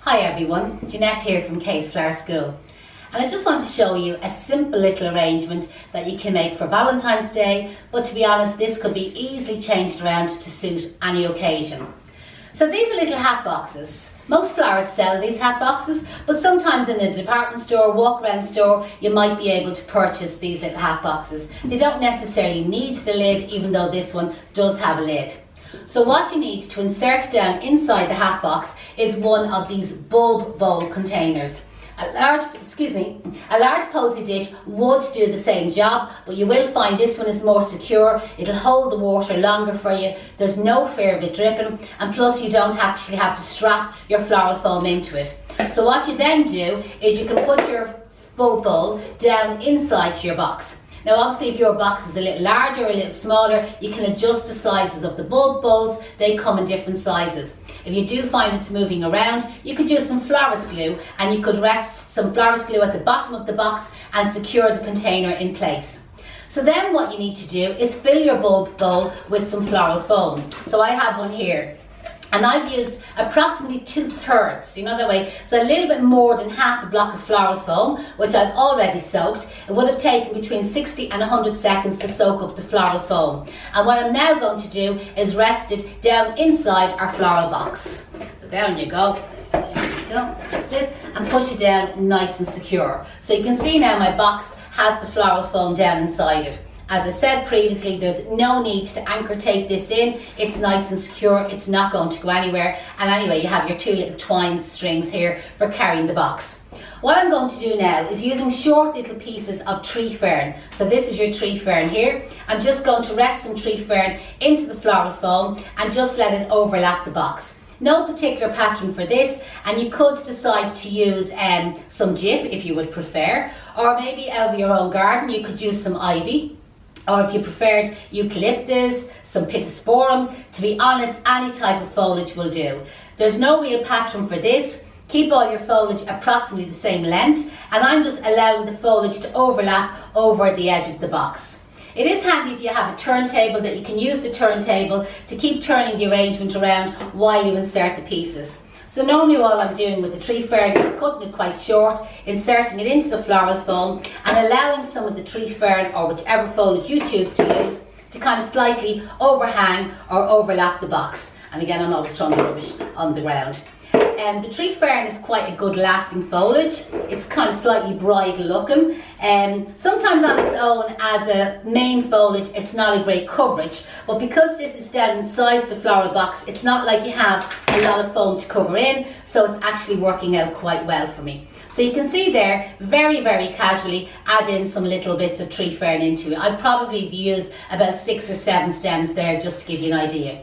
Hi everyone, Jeanette here from Case Flower School, and I just want to show you a simple little arrangement that you can make for Valentine's Day, but to be honest this could be easily changed around to suit any occasion. So these are little hat boxes. Most florists sell these hat boxes, but sometimes in a department store, walk-around store, you might be able to purchase these little hat boxes. They don't necessarily need the lid, even though this one does have a lid. So what you need to insert down inside the hat box is one of these bulb bowl containers. A large posy dish would do the same job, but you will find this one is more secure. It'll hold the water longer for you. There's no fear of it dripping, and plus you don't actually have to strap your floral foam into it. So what you then do is you can put your bulb bowl down inside your box. Now obviously if your box is a little larger or a little smaller, you can adjust the sizes of the bulb bowls. They come in different sizes. If you do find it's moving around, you could use some florist glue, and you could rest some florist glue at the bottom of the box and secure the container in place. So then what you need to do is fill your bulb bowl with some floral foam. So I have one here. And I've used approximately 2/3, that way, so a little bit more than half a block of floral foam, which I've already soaked. It would have taken between 60 and 100 seconds to soak up the floral foam. And what I'm now going to do is rest it down inside our floral box. So down you go, that's it, and push it down nice and secure. So you can see now my box has the floral foam down inside it. As I said previously, there's no need to anchor tape this in. It's nice and secure, it's not going to go anywhere. And anyway, you have your two little twine strings here for carrying the box. What I'm going to do now is using short little pieces of tree fern. So this is your tree fern here. I'm just going to rest some tree fern into the floral foam and just let it overlap the box. No particular pattern for this, and you could decide to use some gyp if you would prefer, or maybe out of your own garden you could use some ivy. Or if you preferred eucalyptus, some pittosporum. To be honest, any type of foliage will do. There's no real pattern for this. Keep all your foliage approximately the same length, and I'm just allowing the foliage to overlap over the edge of the box. It is handy if you have a turntable that you can use the turntable to keep turning the arrangement around while you insert the pieces. So normally all I'm doing with the tree fern is cutting it quite short, inserting it into the floral foam and allowing some of the tree fern, or whichever foliage you choose to use, to kind of slightly overhang or overlap the box. And again, I'm always throwing the rubbish on the ground. The tree fern is quite a good lasting foliage. It's kind of slightly bridal looking. Sometimes on its own as a main foliage it's not a great coverage, but because this is down inside the floral box, it's not like you have a lot of foam to cover in, so it's actually working out quite well for me. So you can see there, very casually add in some little bits of tree fern into it. I'd probably used about 6 or 7 stems there just to give you an idea.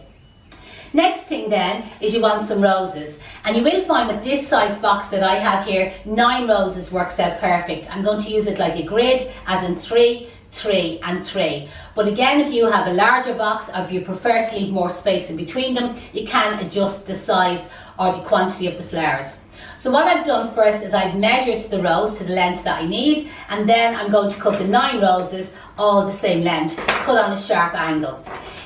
Next thing then is you want some roses, and you will find with this size box that I have here, 9 roses works out perfect. I'm going to use it like a grid, as in 3, 3 and 3. But again, if you have a larger box, or if you prefer to leave more space in between them, you can adjust the size or the quantity of the flowers. So what I've done first is I've measured the rose to the length that I need, and then I'm going to cut the 9 roses all the same length, cut on a sharp angle.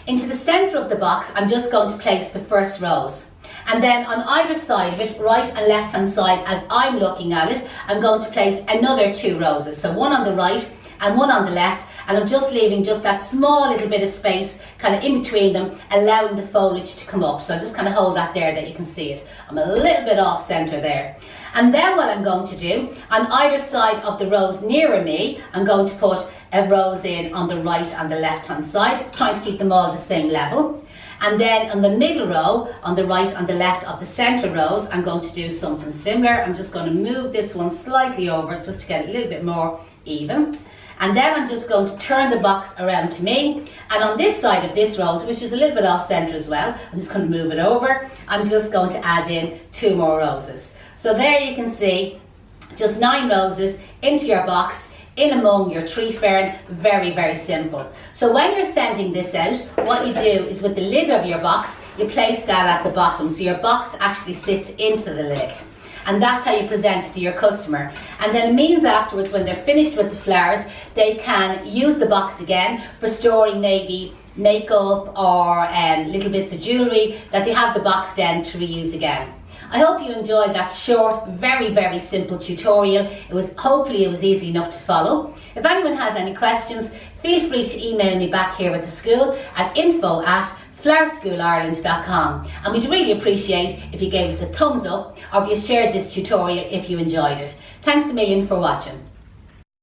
Into the centre of the box, I'm just going to place the first rose. And then on either side of it, right and left hand side, as I'm looking at it, I'm going to place another 2 roses. So one on the right and one on the left, and I'm just leaving just that small little bit of space kind of in between them, allowing the foliage to come up. So I just kind of hold that there that you can see it. I'm a little bit off centre there. And then what I'm going to do, on either side of the rose nearer me, I'm going to put a rose in on the right and the left hand side, trying to keep them all the same level. And then on the middle row, on the right and the left of the centre rows, I'm going to do something similar. I'm just going to move this one slightly over just to get a little bit more even. And then I'm just going to turn the box around to me, and on this side of this rose, which is a little bit off centre as well, I'm just going to move it over. I'm just going to add in 2 more roses. So there you can see just 9 roses into your box, in among your tree fern. Very simple. So when you're sending this out, what you do is with the lid of your box, you place that at the bottom, so your box actually sits into the lid. And that's how you present it to your customer. And then it means afterwards, when they're finished with the flowers, they can use the box again for storing maybe makeup or little bits of jewellery, that they have the box then to reuse again. I hope you enjoyed that short, very simple tutorial. Hopefully it was easy enough to follow. If anyone has any questions, feel free to email me back here at the school at info@flowerschoolireland.com, and we'd really appreciate if you gave us a thumbs up or if you shared this tutorial if you enjoyed it. Thanks a million for watching.